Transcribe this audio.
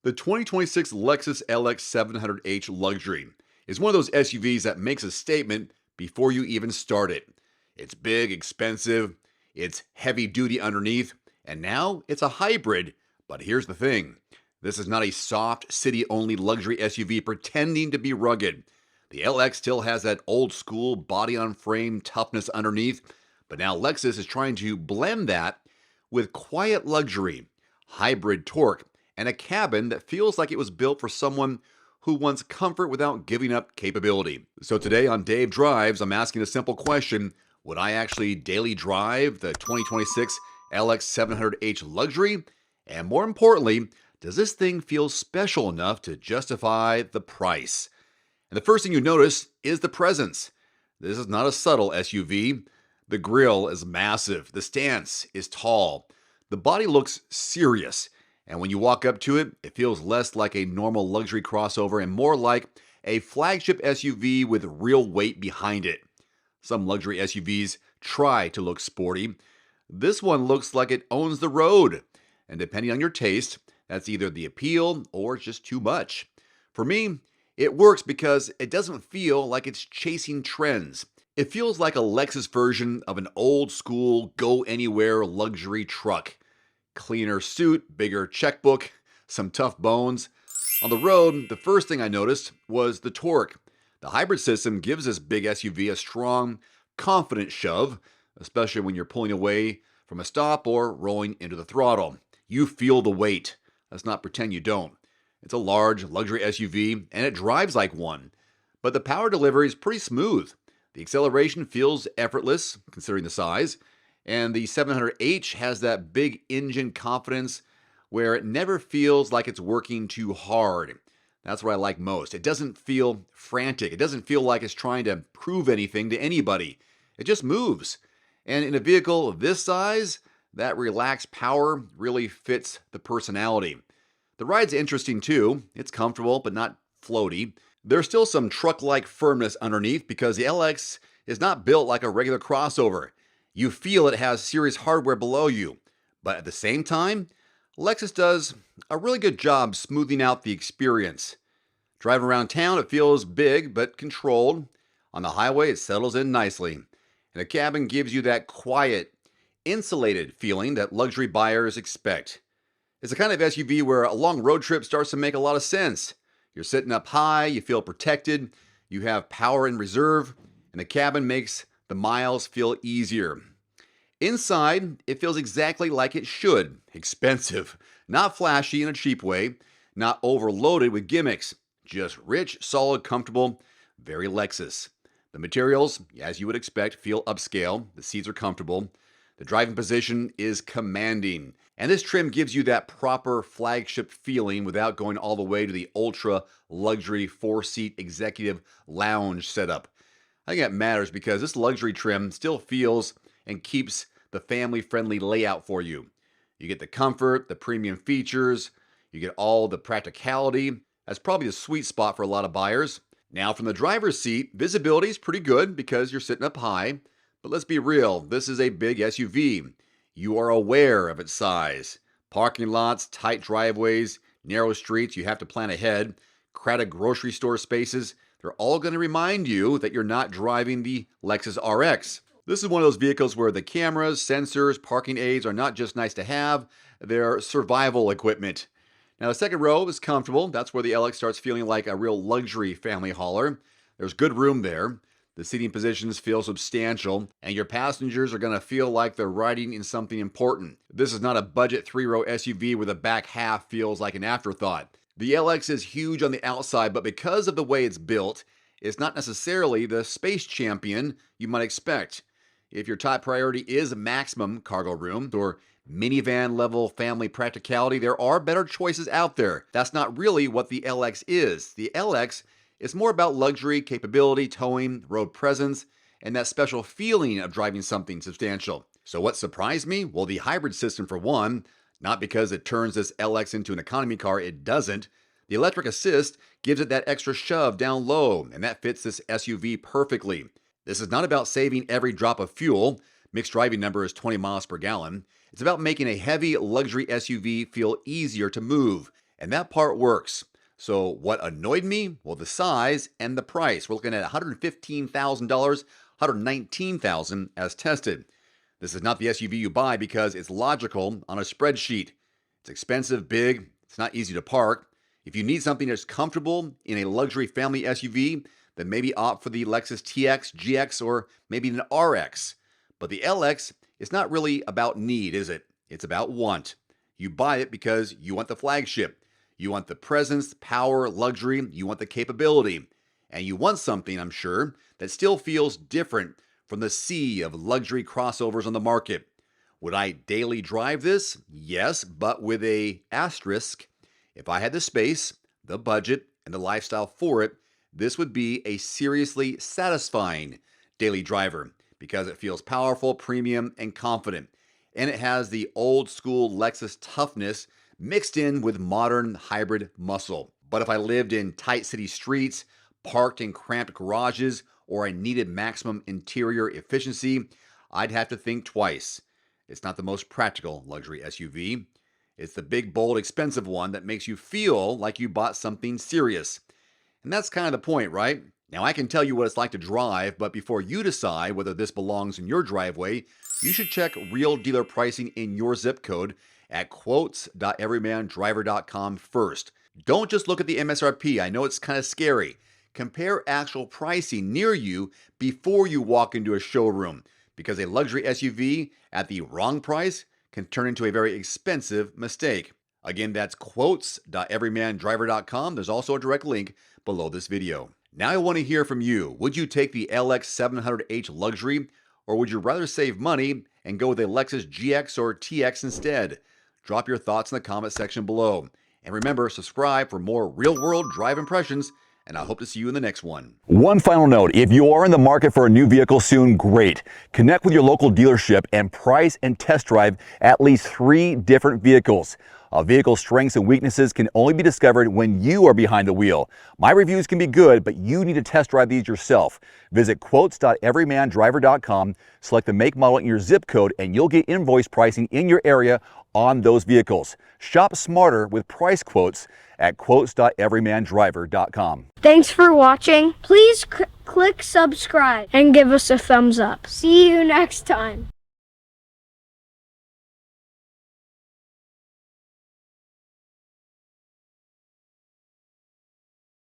The 2026 Lexus LX 700h Luxury is one of those SUVs that makes a statement before you even start it. It's big, expensive, it's heavy duty underneath, and now it's a hybrid. But here's the thing, this is not a soft, city only luxury SUV pretending to be rugged. The LX still has that old school body on frame toughness underneath, but now Lexus is trying to blend that with quiet luxury, hybrid torque, and a cabin that feels like it was built for someone who wants comfort without giving up capability. So today on Dave Drives, I'm asking a simple question. Would I actually daily drive the 2026 LX 700h Luxury? And more importantly, does this thing feel special enough to justify the price? And the first thing you notice is the presence. This is not a subtle SUV. The grille is massive. The stance is tall. The body looks serious. And when you walk up to it, it feels less like a normal luxury crossover and more like a flagship SUV with real weight behind it. Some luxury SUVs try to look sporty. This one looks like it owns the road. And depending on your taste, that's either the appeal or just too much. For me, it works because it doesn't feel like it's chasing trends. It feels like a Lexus version of an old school go-anywhere luxury truck. Cleaner suit, bigger checkbook, some tough bones. On the road, the first thing I noticed was the torque. The hybrid system gives this big SUV a strong, confident shove, especially when you're pulling away from a stop or rolling into the throttle. You feel the weight. Let's not pretend you don't. It's a large luxury SUV and it drives like one. But the power delivery is pretty smooth. The acceleration feels effortless considering the size. And the 700h has that big engine confidence where it never feels like it's working too hard. That's what I like most. It doesn't feel frantic. It doesn't feel like it's trying to prove anything to anybody. It just moves. And in a vehicle of this size, that relaxed power really fits the personality. The ride's interesting too. It's comfortable, but not floaty. There's still some truck-like firmness underneath because the LX is not built like a regular crossover. You feel it has serious hardware below you. But at the same time, Lexus does a really good job smoothing out the experience. Driving around town, it feels big but controlled. On the highway, it settles in nicely. And the cabin gives you that quiet, insulated feeling that luxury buyers expect. It's the kind of SUV where a long road trip starts to make a lot of sense. You're sitting up high, you feel protected, you have power in reserve, and the cabin makes the miles feel easier. Inside, it feels exactly like it should. Expensive. Not flashy in a cheap way. Not overloaded with gimmicks. Just rich, solid, comfortable. Very Lexus. The materials, as you would expect, feel upscale. The seats are comfortable. The driving position is commanding. And this trim gives you that proper flagship feeling without going all the way to the ultra luxury 4-seat executive lounge setup. I think that matters because this luxury trim still feels and keeps the family-friendly layout for you. You get the comfort, the premium features, you get all the practicality. That's probably the sweet spot for a lot of buyers. Now from the driver's seat, visibility is pretty good because you're sitting up high. But let's be real, this is a big SUV. You are aware of its size. Parking lots, tight driveways, narrow streets, you have to plan ahead. Crowded grocery store spaces, they're all going to remind you that you're not driving the Lexus RX. This is one of those vehicles where the cameras, sensors, parking aids are not just nice to have, they're survival equipment. Now the second row is comfortable. That's where the LX starts feeling like a real luxury family hauler. There's good room there. The seating positions feel substantial, and your passengers are going to feel like they're riding in something important. This is not a budget 3-row SUV where the back half feels like an afterthought. The LX is huge on the outside, but because of the way it's built, it's not necessarily the space champion you might expect. If your top priority is maximum cargo room or minivan level family practicality, there are better choices out there. That's not really what the LX is. The LX is more about luxury, capability, towing, road presence, and that special feeling of driving something substantial. So what surprised me? Well, the hybrid system for one, not because it turns this LX into an economy car, it doesn't. The electric assist gives it that extra shove down low, and that fits this SUV perfectly. This is not about saving every drop of fuel. Mixed driving number is 20 miles per gallon. It's about making a heavy luxury SUV feel easier to move. And that part works. So what annoyed me? Well, the size and the price. We're looking at $115,000, $119,000 as tested. This is not the SUV you buy because it's logical on a spreadsheet. It's expensive, big, it's not easy to park. If you need something that's comfortable in a luxury family SUV, then maybe opt for the Lexus TX, GX, or maybe an RX. But the LX is not really about need, is it? It's about want. You buy it because you want the flagship. You want the presence, power, luxury, you want the capability. And you want something, I'm sure, that still feels different from the sea of luxury crossovers on the market. Would I daily drive this? Yes, but with an asterisk. If I had the space, the budget, and the lifestyle for it, this would be a seriously satisfying daily driver because it feels powerful, premium, and confident. And it has the old school Lexus toughness mixed in with modern hybrid muscle. But if I lived in tight city streets, parked in cramped garages, or I needed maximum interior efficiency, I'd have to think twice. It's not the most practical luxury SUV. It's the big, bold, expensive one that makes you feel like you bought something serious. And that's kind of the point, right? Now, I can tell you what it's like to drive, but before you decide whether this belongs in your driveway, you should check real dealer pricing in your zip code at quotes.everymandriver.com first. Don't just look at the MSRP. I know it's kind of scary. Compare actual pricing near you before you walk into a showroom, because a luxury SUV at the wrong price can turn into a very expensive mistake. Again, that's quotes.everymandriver.com. There's also a direct link below this video. Now I want to hear from you. Would you take the LX 700H Luxury, or would you rather save money and go with a Lexus GX or TX instead? Drop your thoughts in the comment section below. And remember, subscribe for more real-world drive impressions, and I hope to see you in the next one. One final note, if you are in the market for a new vehicle soon, great. Connect with your local dealership and price and test drive at least 3 different vehicles. A vehicle's strengths and weaknesses can only be discovered when you are behind the wheel. My reviews can be good, but you need to test drive these yourself. Visit quotes.everymandriver.com, select the make, model, and your zip code, and you'll get invoice pricing in your area on those vehicles. Shop smarter with price quotes at quotes.everymandriver.com. Thanks for watching. Please click subscribe and give us a thumbs up. See you next time.